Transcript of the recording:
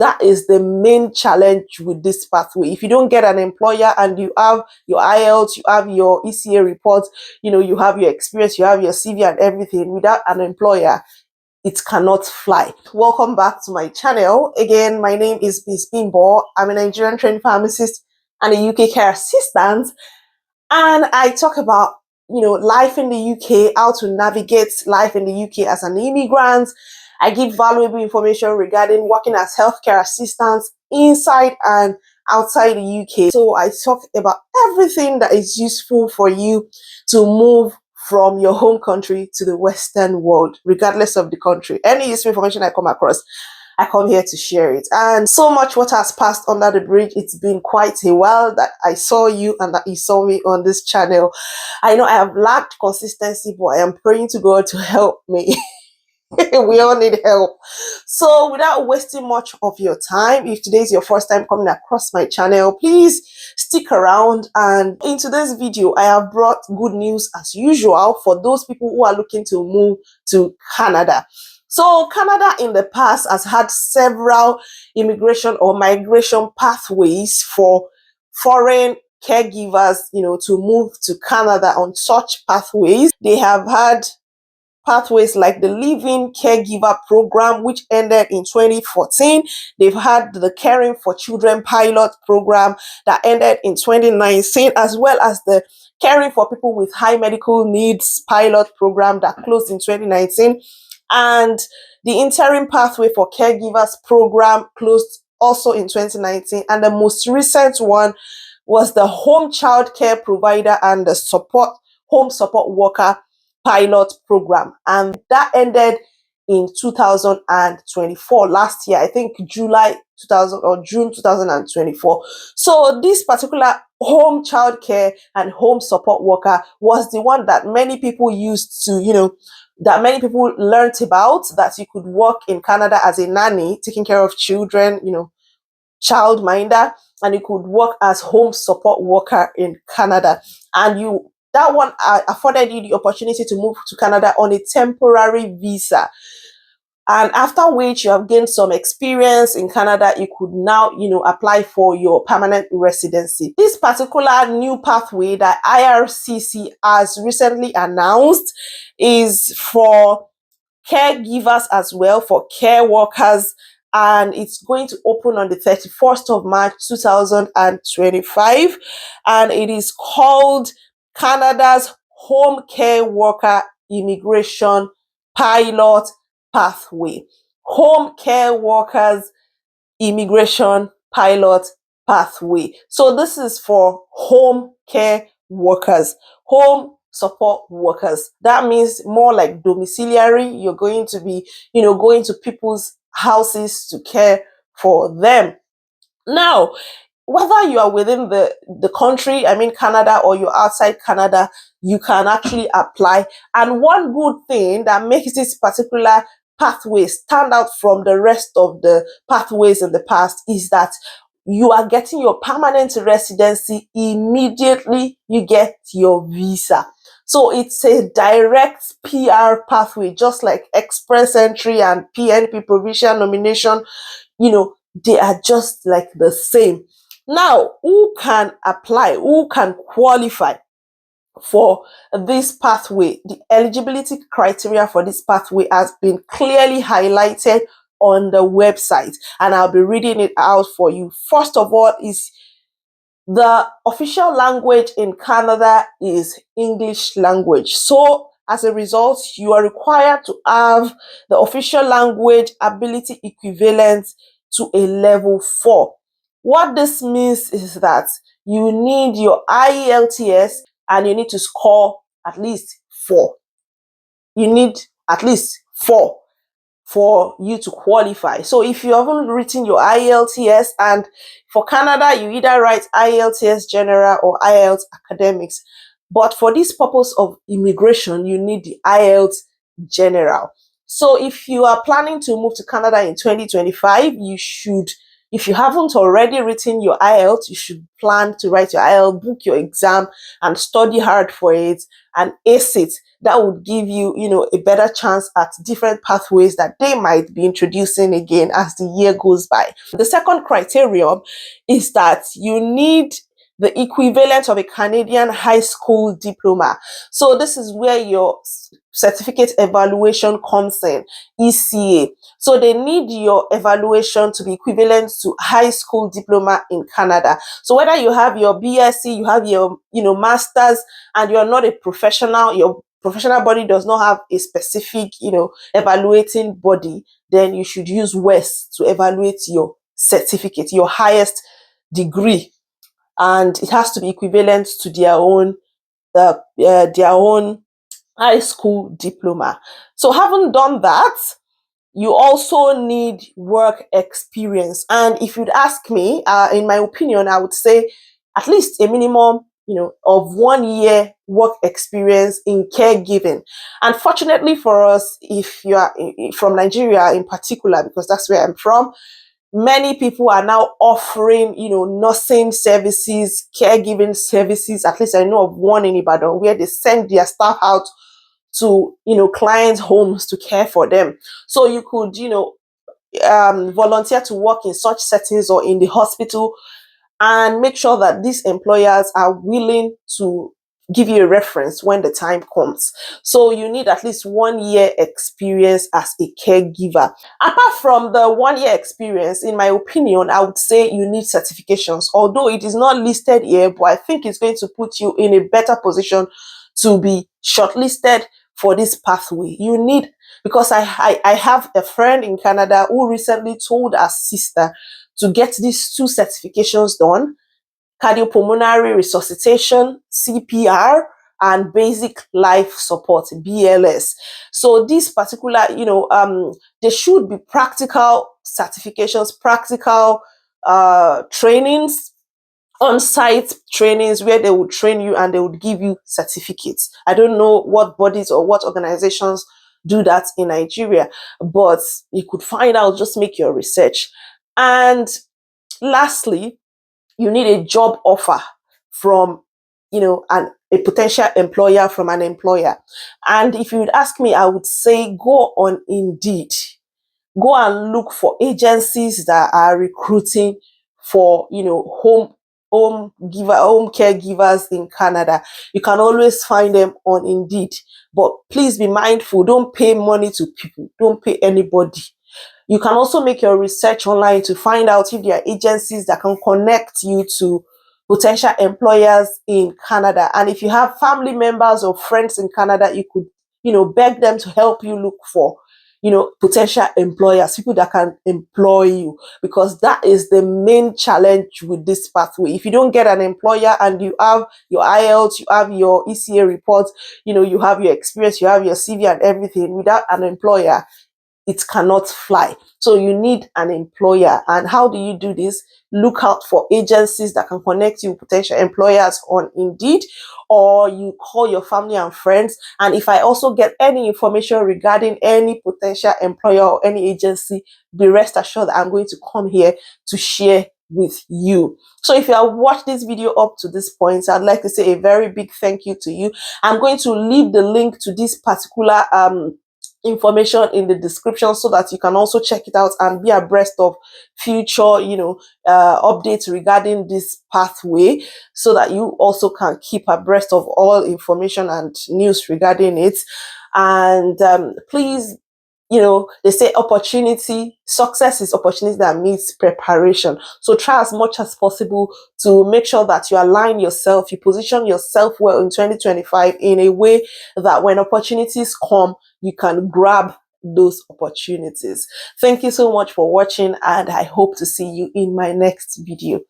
That is the main challenge with this pathway. If you don't get an employer and you have your IELTS, you have your ECA report, you have your experience, you have your CV and everything, without an employer, it cannot fly. Welcome back to my channel. Again, my name is Miss Bimbo. I'm a Nigerian trained pharmacist and a UK care assistant. And I talk about, life in the UK, how to navigate life in the UK as an immigrant. I give valuable information regarding working as healthcare assistants inside and outside the UK. So I talk about everything that is useful for you to move from your home country to the Western world, regardless of the country. Any useful information I come across, I come here to share it. And so much what has passed under the bridge. It's been quite a while that I saw you and that you saw me on this channel. I know I have lacked consistency, but I am praying to God to help me. We all need help. So without wasting much of your time, if today is your first time coming across my channel, please stick around. And in today's video, I have brought good news as usual for those people who are looking to move to Canada. So Canada in the past has had several immigration or migration pathways for foreign caregivers, to move to Canada. On such pathways, they have had pathways like the Living Caregiver Program, which ended in 2014. They've had the Caring for Children pilot program that ended in 2019, as well as the Caring for People with High Medical Needs pilot program that closed in 2019. And the Interim Pathway for Caregivers program closed also in 2019. And the most recent one was the Home Child Care Provider and the Home Support Worker pilot program, and that ended in 2024, last year, I think July 2000 or June 2024. So this particular home child care and home support worker was the one that many people used to, that many people learned about, that you could work in Canada as a nanny, taking care of children, childminder, and you could work as home support worker in Canada. And that one afforded you the opportunity to move to Canada on a temporary visa. And after which you have gained some experience in Canada, you could now, apply for your permanent residency. This particular new pathway that IRCC has recently announced is for caregivers as well, for care workers, and it's going to open on the 31st of March 2025, and it is called Canada's Home Care Worker Immigration Pilot Pathway. Home Care Workers Immigration Pilot Pathway. So this is for home care workers, home support workers. That means more like domiciliary. You're going to be, going to people's houses to care for them. Now, whether you are within the country, I mean Canada, or you're outside Canada, you can actually apply. And one good thing that makes this particular pathway stand out from the rest of the pathways in the past is that you are getting your permanent residency immediately you get your visa. So it's a direct PR pathway, just like express entry and PNP provincial nomination, they are just like the same. Now, who can apply? Who can qualify for this pathway? The eligibility criteria for this pathway has been clearly highlighted on the website, and I'll be reading it out for you. First of all, is the official language in Canada is English language. So as a result, you are required to have the official language ability equivalent to a level 4. What this means is that you need your IELTS and you need to score at least 4. You need at least 4 for you to qualify. So if you haven't written your IELTS, and for Canada, you either write IELTS General or IELTS Academics. But for this purpose of immigration, you need the IELTS General. So if you are planning to move to Canada in 2025, you should If you haven't already written your IELTS, you should plan to write your IELTS, book your exam, and study hard for it and ace it. That would give you, a better chance at different pathways that they might be introducing again as the year goes by. The second criterion is that you need the equivalent of a Canadian high school diploma. So this is where your certificate evaluation comes in, ECA. So they need your evaluation to be equivalent to high school diploma in Canada. So whether you have your BSc, you have your, master's, and you're not a professional, your professional body does not have a specific, evaluating body, then you should use WES to evaluate your certificate, your highest degree, and it has to be equivalent to their own high school diploma. So having done that, you also need work experience. And if you'd ask me, in my opinion, I would say at least a minimum, of 1 year work experience in caregiving. Unfortunately for us, if you are from Nigeria in particular, because that's where I'm from, many people are now offering, nursing services, caregiving services. At least I know of one in Ibadan where they send their staff out to, clients' homes to care for them. So you could, volunteer to work in such settings or in the hospital, and make sure that these employers are willing to give you a reference when the time comes. So you need at least 1 year experience as a caregiver. Apart from the 1 year experience, in my opinion, I would say you need certifications, although it is not listed here, but I think it's going to put you in a better position to be shortlisted for this pathway. You need, because I have a friend in Canada who recently told her sister to get these 2 certifications done: cardiopulmonary resuscitation, CPR, and basic life support, BLS. So these particular, they should be practical certifications, practical trainings, on-site trainings where they would train you and they would give you certificates. I don't know what bodies or what organizations do that in Nigeria, but you could find out, just make your research. And lastly, you need a job offer from, a potential employer, from an employer. And if you would ask me, I would say go on Indeed. Go and look for agencies that are recruiting for, home caregivers in Canada. You can always find them on Indeed. But please be mindful, don't pay money to people, don't pay anybody. You can also make your research online to find out if there are agencies that can connect you to potential employers in Canada. And if you have family members or friends in Canada, you could, beg them to help you look for, potential employers, people that can employ you, because that is the main challenge with this pathway. If you don't get an employer and you have your IELTS, you have your ECA reports, you have your experience, you have your CV and everything, without an employer, it cannot fly. So you need an employer. And how do you do this? Look out for agencies that can connect you with potential employers on Indeed, or you call your family and friends. And if I also get any information regarding any potential employer or any agency, be rest assured that I'm going to come here to share with you. So if you have watched this video up to this point, I'd like to say a very big thank you to you. I'm going to leave the link to this particular information in the description so that you can also check it out and be abreast of future updates regarding this pathway, so that you also can keep abreast of all information and news regarding it. And please, they say success is opportunity that meets preparation. So try as much as possible to make sure that you align yourself, you position yourself well in 2025 in a way that when opportunities come, you can grab those opportunities. Thank you so much for watching, and I hope to see you in my next video.